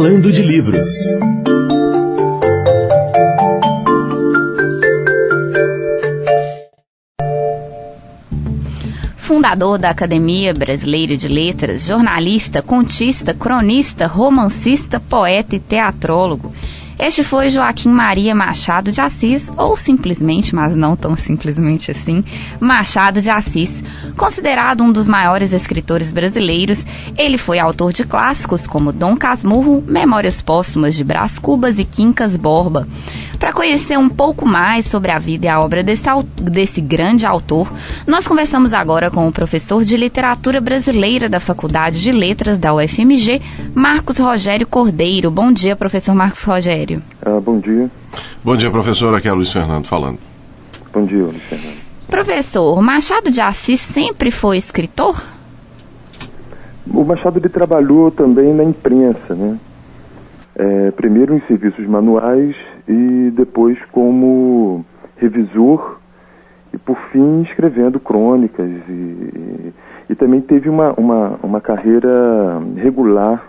Falando de Livros. Fundador da Academia Brasileira de Letras, jornalista, contista, cronista, romancista, poeta e teatrólogo. Este foi Joaquim Maria Machado de Assis, ou simplesmente, mas não tão simplesmente assim, Machado de Assis. Considerado um dos maiores escritores brasileiros, ele foi autor de clássicos como Dom Casmurro, Memórias Póstumas de Brás Cubas e Quincas Borba. Para conhecer um pouco mais sobre a vida e a obra desse grande autor, nós conversamos agora com o professor de Literatura Brasileira da Faculdade de Letras da UFMG, Marcos Rogério Cordeiro. Bom dia, professor Marcos Rogério. Bom dia. Bom dia, professor. Aqui é Luiz Fernando falando. Bom dia, Luiz Fernando. Professor, Machado de Assis sempre foi escritor? O Machado ele trabalhou também na imprensa, né? Primeiro em serviços manuais e depois como revisor e por fim escrevendo crônicas e também teve uma carreira regular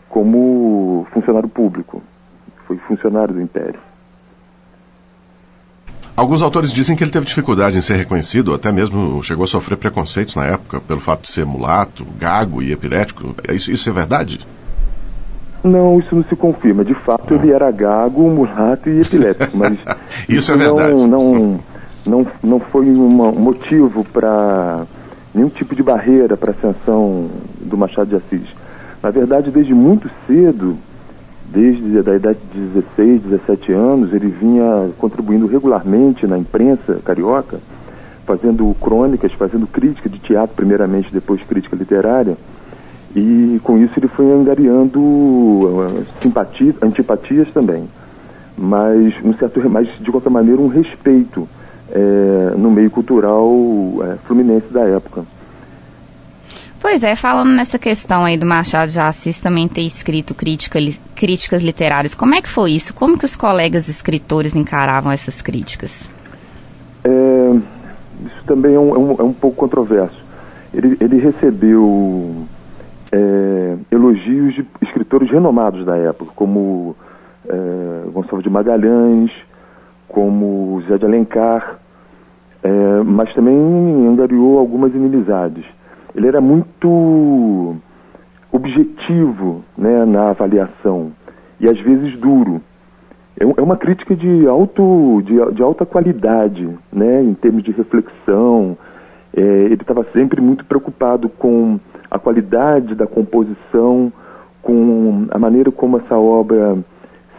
como funcionário público. Foi funcionário do Império. Alguns autores dizem que ele teve dificuldade em ser reconhecido, até mesmo chegou a sofrer preconceitos na época pelo fato de ser mulato, gago e epilético. Isso é verdade? Não, isso não se confirma. De fato, ele era gago, mulato e epilético, mas isso é verdade. Não foi um motivo para nenhum tipo de barreira para a ascensão do Machado de Assis. Na verdade, desde muito cedo, desde a idade de 16, 17 anos, ele vinha contribuindo regularmente na imprensa carioca, fazendo crônicas, fazendo crítica de teatro, primeiramente, depois crítica literária, e com isso ele foi angariando antipatias também, mas de qualquer maneira um respeito no meio cultural fluminense da época. Pois é, falando nessa questão aí do Machado de Assis também ter escrito críticas literárias, como é que foi isso? Como que os colegas escritores encaravam essas críticas? Isso também é um pouco controverso. Ele recebeu elogios de escritores renomados da época, como Gonçalves de Magalhães, como Zé de Alencar, mas também angariou algumas inimizades. Ele era muito objetivo, né, na avaliação e às vezes duro. É uma crítica de alta qualidade, né, em termos de reflexão. Ele estava sempre muito preocupado com a qualidade da composição, com a maneira como essa obra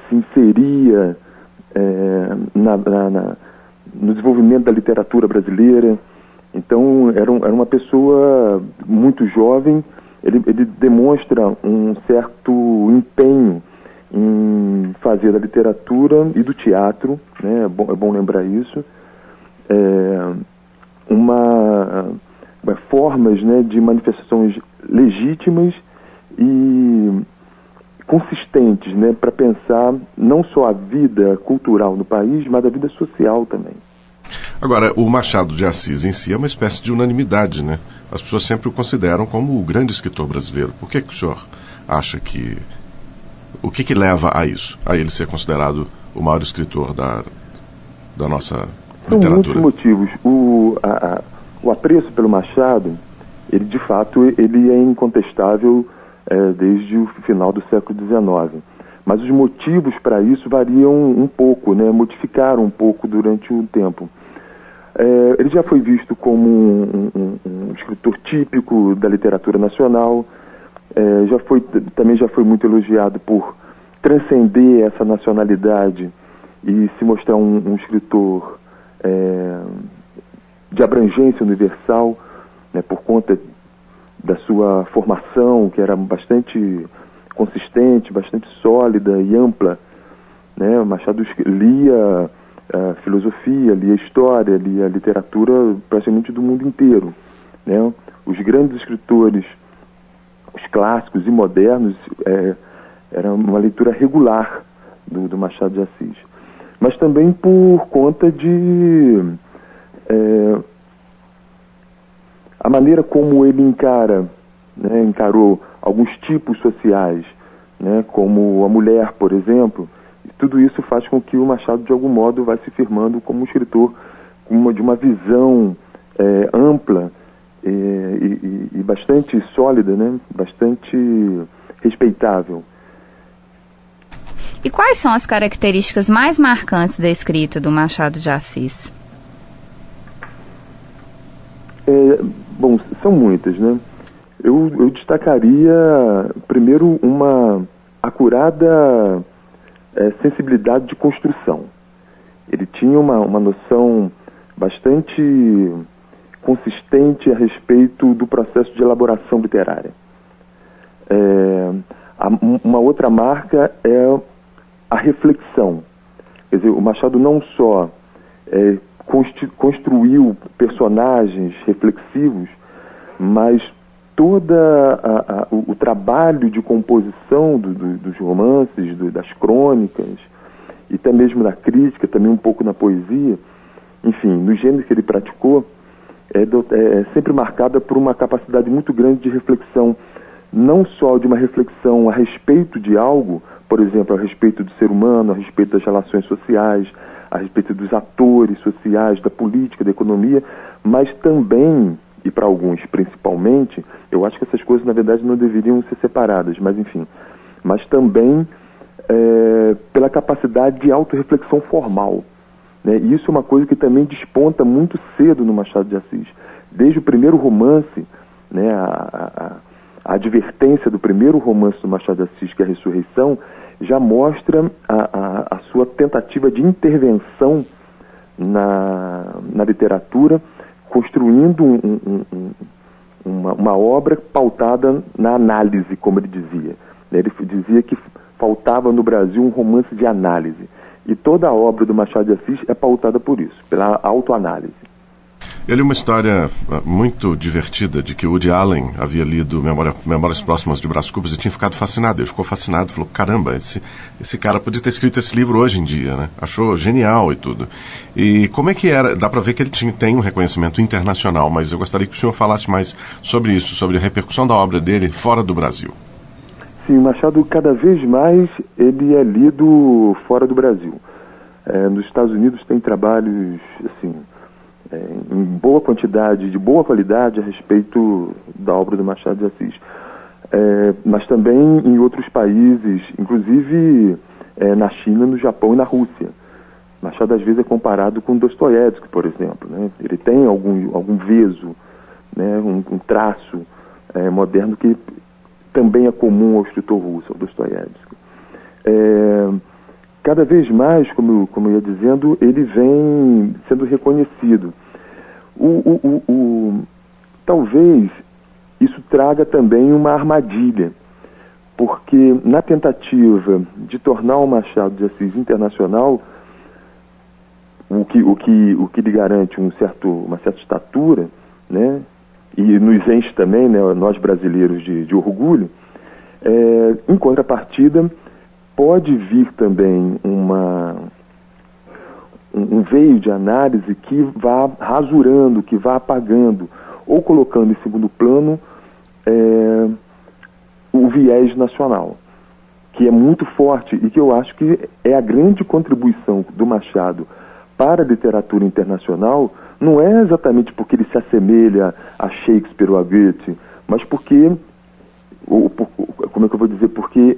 se inseria no desenvolvimento da literatura brasileira. Então, era uma pessoa muito jovem. Ele demonstra um certo empenho em fazer da literatura e do teatro, né? É bom lembrar isso, formas, né, de manifestações legítimas e consistentes, né, para pensar não só a vida cultural no país, mas a vida social também. Agora, o Machado de Assis em si é uma espécie de unanimidade, né? As pessoas sempre o consideram como o grande escritor brasileiro. Por que o senhor acha que... O que leva a isso? A ele ser considerado o maior escritor da nossa literatura? São muitos motivos. O apreço pelo Machado, ele de fato ele é incontestável desde o final do século XIX. Mas os motivos para isso variam um pouco, né? Modificaram um pouco durante o tempo. Ele já foi visto como um escritor típico da literatura nacional, também já foi muito elogiado por transcender essa nacionalidade e se mostrar um escritor de abrangência universal, né, por conta da sua formação, que era bastante consistente, bastante sólida e ampla, né? Machado lia filosofia, lia história, lia literatura praticamente do mundo inteiro, né? Os grandes escritores, os clássicos e modernos, era uma leitura regular do Machado de Assis. Mas também por conta de a maneira como ele encarou alguns tipos sociais, né, como a mulher, por exemplo. E tudo isso faz com que o Machado, de algum modo, vá se firmando como um escritor de uma visão ampla e bastante sólida, né, bastante respeitável. E quais são as características mais marcantes da escrita do Machado de Assis? Bom, são muitas, né? Eu destacaria, primeiro, uma acurada sensibilidade de construção. Ele tinha uma noção bastante consistente a respeito do processo de elaboração literária. Uma outra marca é a reflexão. Quer dizer, o Machado não só construiu personagens reflexivos, mas todo o trabalho de composição dos romances, das crônicas, e até mesmo da crítica, também um pouco na poesia, enfim, no gênero que ele praticou, é sempre marcada por uma capacidade muito grande de reflexão, não só de uma reflexão a respeito de algo, por exemplo, a respeito do ser humano, a respeito das relações sociais, a respeito dos atores sociais, da política, da economia, mas também, e para alguns principalmente, eu acho que essas coisas na verdade não deveriam ser separadas, mas enfim, mas também pela capacidade de autorreflexão formal, né? E isso é uma coisa que também desponta muito cedo no Machado de Assis. Desde o primeiro romance, né, a advertência do primeiro romance do Machado de Assis, que é a Ressurreição, já mostra a sua tentativa de intervenção na literatura, construindo uma obra pautada na análise, como ele dizia. Ele dizia que faltava no Brasil um romance de análise. E toda a obra do Machado de Assis é pautada por isso, pela autoanálise. Eu li uma história muito divertida de que Woody Allen havia lido Memórias Próximas de Brás Cubas e tinha ficado fascinado. Ele ficou fascinado, falou, caramba, esse cara podia ter escrito esse livro hoje em dia, né? Achou genial e tudo. E como é que era? Dá para ver que ele tem um reconhecimento internacional, mas eu gostaria que o senhor falasse mais sobre isso, sobre a repercussão da obra dele fora do Brasil. Sim, o Machado, cada vez mais, ele é lido fora do Brasil. Nos Estados Unidos tem trabalhos, assim, em boa quantidade, de boa qualidade a respeito da obra do Machado de Assis. Mas também em outros países, inclusive na China, no Japão e na Rússia. Machado às vezes é comparado com Dostoiévski, por exemplo, né? Ele tem algum veso, né? um traço moderno que também é comum ao escritor russo, ao Dostoiévski. Cada vez mais, como eu ia dizendo, ele vem sendo reconhecido. Talvez isso traga também uma armadilha, porque na tentativa de tornar o Machado de Assis internacional, o que lhe garante uma certa estatura, né, e nos enche também, né, nós brasileiros, de orgulho, em contrapartida, pode vir também um veio de análise que vá rasurando, que vá apagando, ou colocando em segundo plano o viés nacional, que é muito forte e que eu acho que é a grande contribuição do Machado para a literatura internacional. Não é exatamente porque ele se assemelha a Shakespeare ou a Goethe, mas porque, como é que eu vou dizer, porque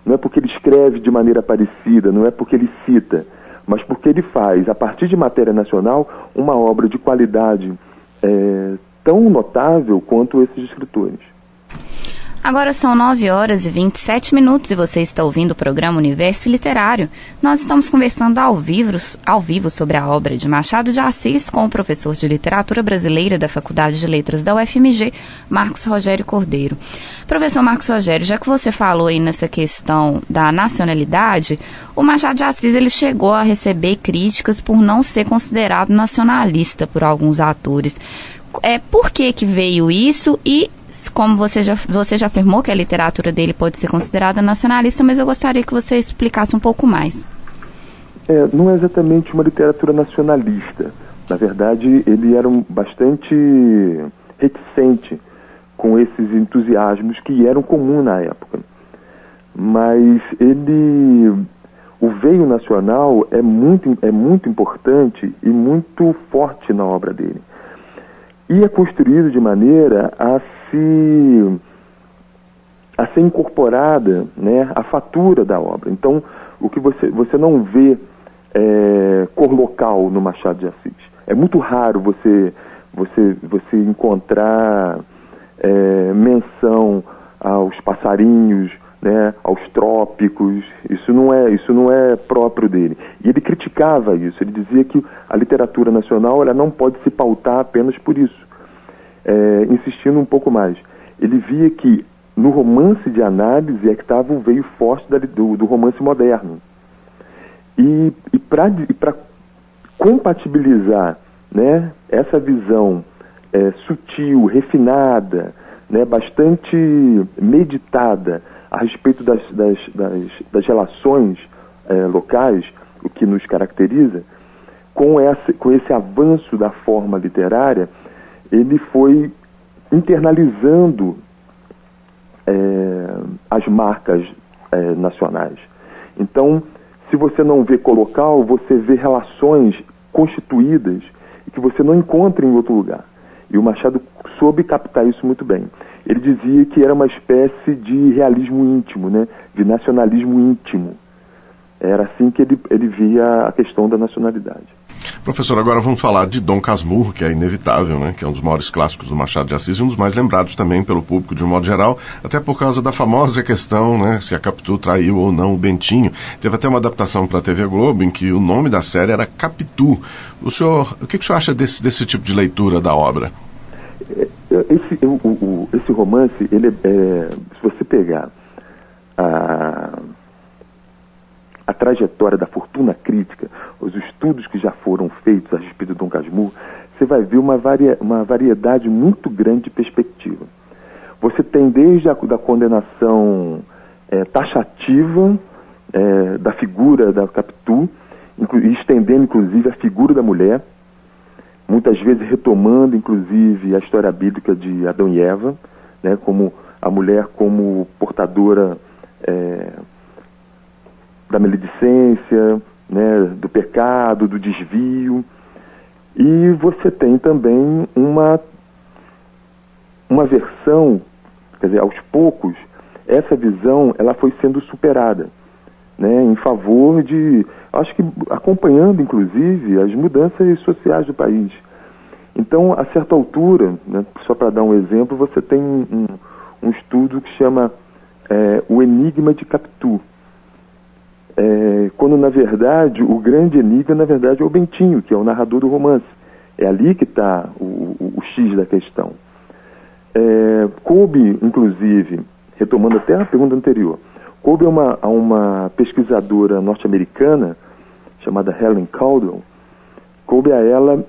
não é porque ele escreve de maneira parecida, não é porque ele cita, mas porque ele faz, a partir de matéria nacional, uma obra de qualidade tão notável quanto esses escritores. Agora são 9h27 e você está ouvindo o programa Universo Literário. Nós estamos conversando ao vivo sobre a obra de Machado de Assis com o professor de Literatura Brasileira da Faculdade de Letras da UFMG, Marcos Rogério Cordeiro. Professor Marcos Rogério, já que você falou aí nessa questão da nacionalidade, o Machado de Assis ele chegou a receber críticas por não ser considerado nacionalista por alguns atores. Por que veio isso? E como você já afirmou que a literatura dele pode ser considerada nacionalista, mas eu gostaria que você explicasse um pouco mais. Não é exatamente uma literatura nacionalista. Na verdade, ele era bastante reticente com esses entusiasmos que eram comuns na época. mas o veio nacional é muito importante e muito forte na obra dele. E é construído de maneira a ser incorporada, né, a fatura da obra. Então, o que você não vê cor local no Machado de Assis. É muito raro você encontrar menção aos passarinhos, né, aos trópicos. Isso não é próprio dele. E ele criticava isso. Ele dizia que a literatura nacional ela não pode se pautar apenas por isso. Insistindo um pouco mais. Ele via que no romance de análise é que estava o veio forte do romance moderno. E para compatibilizar, né, essa visão sutil, refinada, né, bastante meditada a respeito das relações locais, o que nos caracteriza, com esse avanço da forma literária, ele foi internalizando as marcas nacionais. Então, se você não vê colocal, você vê relações constituídas e que você não encontra em outro lugar. E o Machado soube captar isso muito bem. Ele dizia que era uma espécie de realismo íntimo, né? De nacionalismo íntimo. Era assim que ele via a questão da nacionalidade. Professor, agora vamos falar de Dom Casmurro, que é inevitável, né? Que é um dos maiores clássicos do Machado de Assis e um dos mais lembrados também pelo público de um modo geral, até por causa da famosa questão, né, se a Capitu traiu ou não o Bentinho. Teve até uma adaptação para a TV Globo em que o nome da série era Capitu. O que o senhor acha desse tipo de leitura da obra? Esse romance, ele se você pegar a trajetória da fortuna crítica, os estudos que já foram feitos a respeito de Dom Casmurro, você vai ver uma variedade muito grande de perspectiva. Você tem desde a condenação taxativa da figura da Capitu, estendendo inclusive a figura da mulher, muitas vezes retomando inclusive a história bíblica de Adão e Eva, né, como a mulher como portadora da maledicência, né, do pecado, do desvio. E você tem também uma versão, quer dizer, aos poucos, essa visão ela foi sendo superada, né, em favor de, acho que acompanhando inclusive as mudanças sociais do país. Então, a certa altura, né, só para dar um exemplo, você tem um estudo que chama O Enigma de Capitu. Quando na verdade o grande enigma na verdade é o Bentinho, que é o narrador do romance. É ali que está o X da questão. Coube, inclusive, retomando até a pergunta anterior, coube a uma pesquisadora norte-americana chamada Helen Caldwell, coube a ela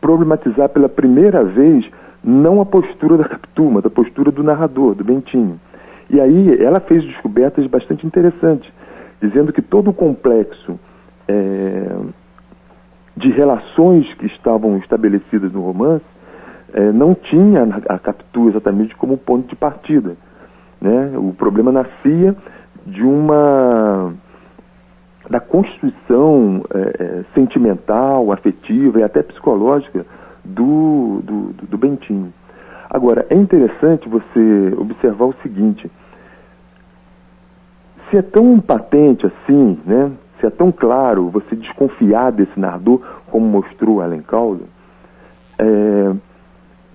problematizar pela primeira vez não a postura da Capitu, mas a postura do narrador, do Bentinho. E aí ela fez descobertas bastante interessantes, dizendo que todo o complexo de relações que estavam estabelecidas no romance não tinha a Capitu exatamente como ponto de partida, né? O problema nascia da constituição sentimental, afetiva e até psicológica do Bentinho. Agora, é interessante você observar o seguinte: se é tão patente assim, né? Se é tão claro você desconfiar desse narrador, como mostrou Helen Caldwell,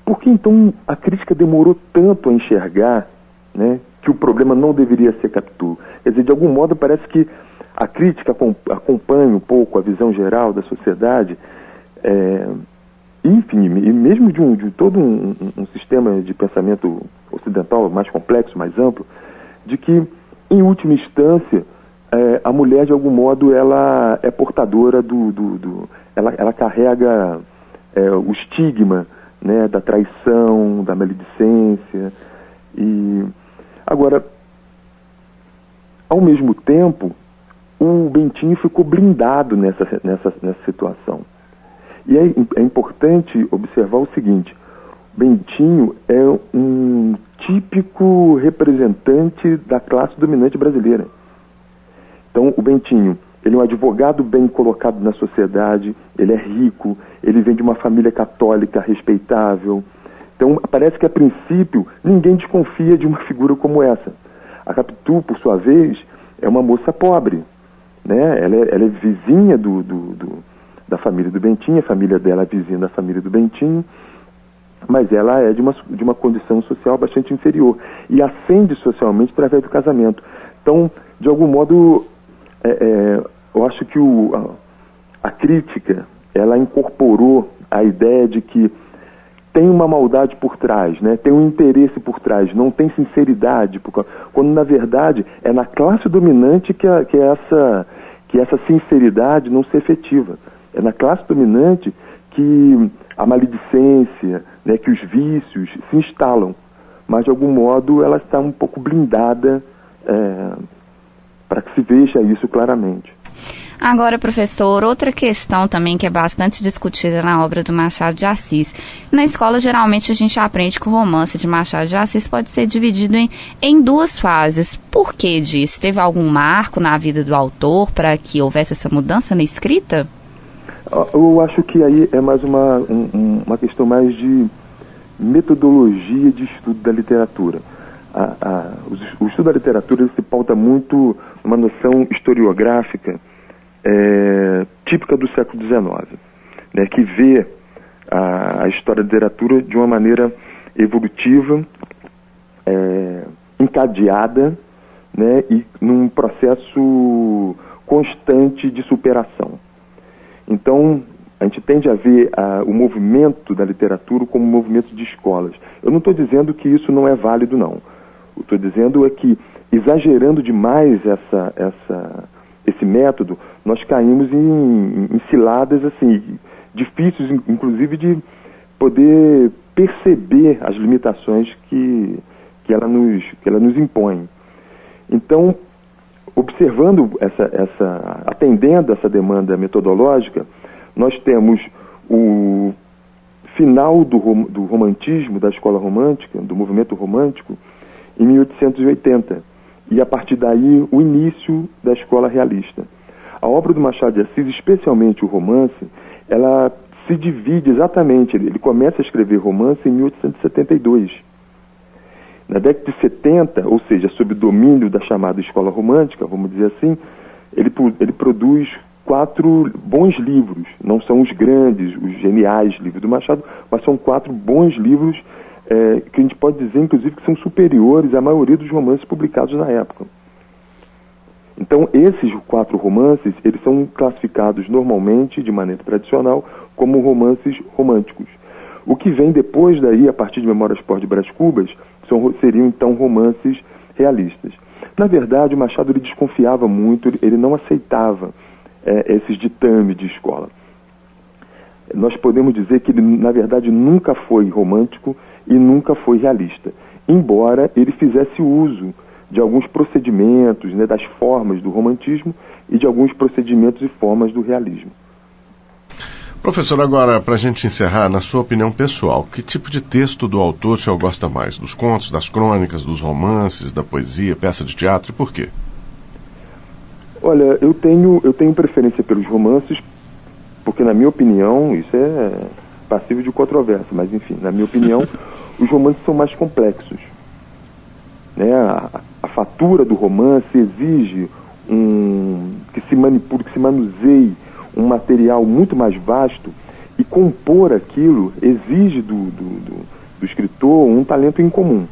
por que então a crítica demorou tanto a enxergar, né, que o problema não deveria ser Capitu? Quer dizer, de algum modo parece que a crítica acompanha um pouco a visão geral da sociedade, enfim, e mesmo de todo um sistema de pensamento ocidental mais complexo, mais amplo, de que em última instância, a mulher, de algum modo, ela é portadora ela carrega o estigma, né, da traição, da maledicência. E agora, ao mesmo tempo, o Bentinho ficou blindado nessa situação. E é importante observar o seguinte: Bentinho é um típico representante da classe dominante brasileira. Então, o Bentinho, ele é um advogado bem colocado na sociedade, ele é rico, ele vem de uma família católica respeitável. Então, parece que, a princípio, ninguém desconfia de uma figura como essa. A Capitu, por sua vez, é uma moça pobre, né? Ela é vizinha da família do Bentinho, a família dela é vizinha da família do Bentinho, mas ela é de uma condição social bastante inferior e ascende socialmente através do casamento. Então, de algum modo, eu acho que a crítica, ela incorporou a ideia de que tem uma maldade por trás, né? Tem um interesse por trás, não tem sinceridade, quando na verdade é na classe dominante que essa sinceridade não se efetiva. É na classe dominante que a maledicência, né, que os vícios se instalam, mas de algum modo ela está um pouco blindada para que se veja isso claramente. Agora, professor, outra questão também que é bastante discutida na obra do Machado de Assis. Na escola, geralmente, a gente aprende que o romance de Machado de Assis pode ser dividido em duas fases. Por que disso? Teve algum marco na vida do autor para que houvesse essa mudança na escrita? Eu acho que aí é mais uma questão mais de metodologia de estudo da literatura. O estudo da literatura ele se pauta muito numa noção historiográfica típica do século XIX, né, que vê a história da literatura de uma maneira evolutiva, encadeada, né, e num processo constante de superação. Então, a gente tende a ver o movimento da literatura como um movimento de escolas. Eu não estou dizendo que isso não é válido, não. Eu estou dizendo é que, exagerando demais esse método, nós caímos em ciladas assim, difíceis, inclusive, de poder perceber as limitações que ela nos impõe. Então, observando atendendo essa demanda metodológica, nós temos o final do romantismo, da escola romântica, do movimento romântico, em 1880. E, a partir daí, o início da escola realista. A obra do Machado de Assis, especialmente o romance, ela se divide exatamente. Ele começa a escrever romance em 1872. Na década de 70, ou seja, sob o domínio da chamada escola romântica, vamos dizer assim, ele produz 4 bons livros. Não são os grandes, os geniais livros do Machado, mas são 4 bons livros que a gente pode dizer, inclusive, que são superiores à maioria dos romances publicados na época. Então, esses 4 romances, eles são classificados normalmente, de maneira tradicional, como romances românticos. O que vem depois daí, a partir de Memórias Pós de Brás Cubas, seriam, então, romances realistas. Na verdade, o Machado ele desconfiava muito, ele não aceitava esses ditames de escola. Nós podemos dizer que ele, na verdade, nunca foi romântico e nunca foi realista, embora ele fizesse uso de alguns procedimentos, né, das formas do romantismo e de alguns procedimentos e formas do realismo. Professor, agora, para a gente encerrar, na sua opinião pessoal, que tipo de texto do autor o senhor gosta mais? Dos contos, das crônicas, dos romances, da poesia, peça de teatro, e por quê? Olha, eu tenho preferência pelos romances, porque, na minha opinião, isso é passível de controvérsia, mas, enfim, na minha opinião, os romances são mais complexos. Né? A fatura do romance exige que se manipule, que se manuseie um material muito mais vasto, e compor aquilo exige do escritor um talento incomum.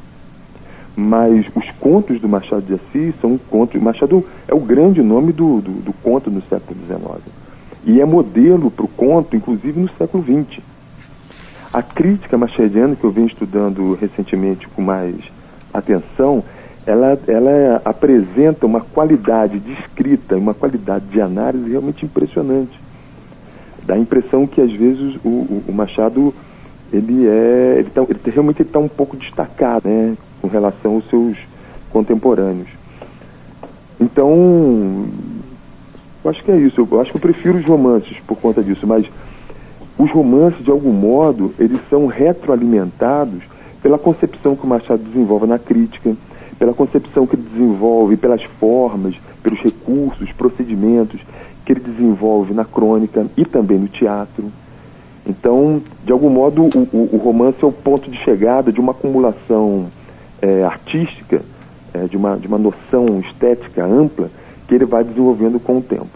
Mas os contos do Machado de Assis são contos... Machado é o grande nome do conto no século XIX. E é modelo para o conto, inclusive, no século XX. A crítica machadiana, que eu venho estudando recentemente com mais atenção, ela apresenta uma qualidade de escrita, uma qualidade de análise realmente impressionante. Dá a impressão que, às vezes, o Machado ele realmente está um pouco destacado, né, com relação aos seus contemporâneos. Então, eu acho que é isso. Eu acho que eu prefiro os romances por conta disso, mas os romances, de algum modo, eles são retroalimentados pela concepção que o Machado desenvolve na crítica, pela concepção que ele desenvolve pelas formas, pelos recursos, procedimentos que ele desenvolve na crônica e também no teatro. Então, de algum modo, o romance é o ponto de chegada de uma acumulação artística, de uma noção estética ampla que ele vai desenvolvendo com o tempo.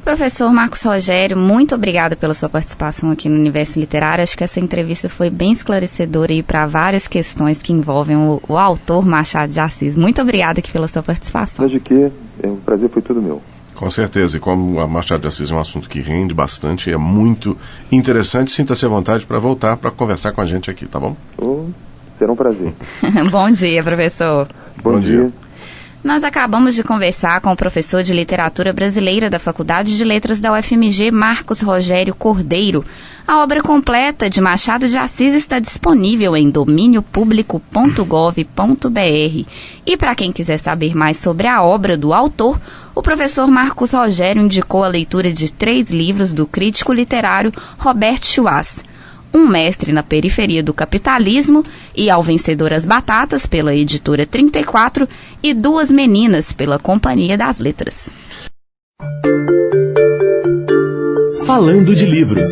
Professor Marcos Rogério, muito obrigada pela sua participação aqui no Universo Literário. Acho que essa entrevista foi bem esclarecedora para várias questões que envolvem o autor Machado de Assis. Muito obrigada aqui pela sua participação. Mas de que? O prazer foi todo meu. Com certeza, e como a Machado de Assis é um assunto que rende bastante, é muito interessante, sinta-se à vontade para voltar para conversar com a gente aqui, tá bom? Será um prazer. Bom dia, professor. Bom dia. Nós acabamos de conversar com o professor de Literatura Brasileira da Faculdade de Letras da UFMG, Marcos Rogério Cordeiro. A obra completa de Machado de Assis está disponível em dominiopublico.gov.br. E para quem quiser saber mais sobre a obra do autor, o professor Marcos Rogério indicou a leitura de 3 livros do crítico literário Robert Schwartz: Um Mestre na Periferia do Capitalismo e Ao Vencedor as Batatas, pela editora 34, e Duas Meninas, pela Companhia das Letras. Falando de livros.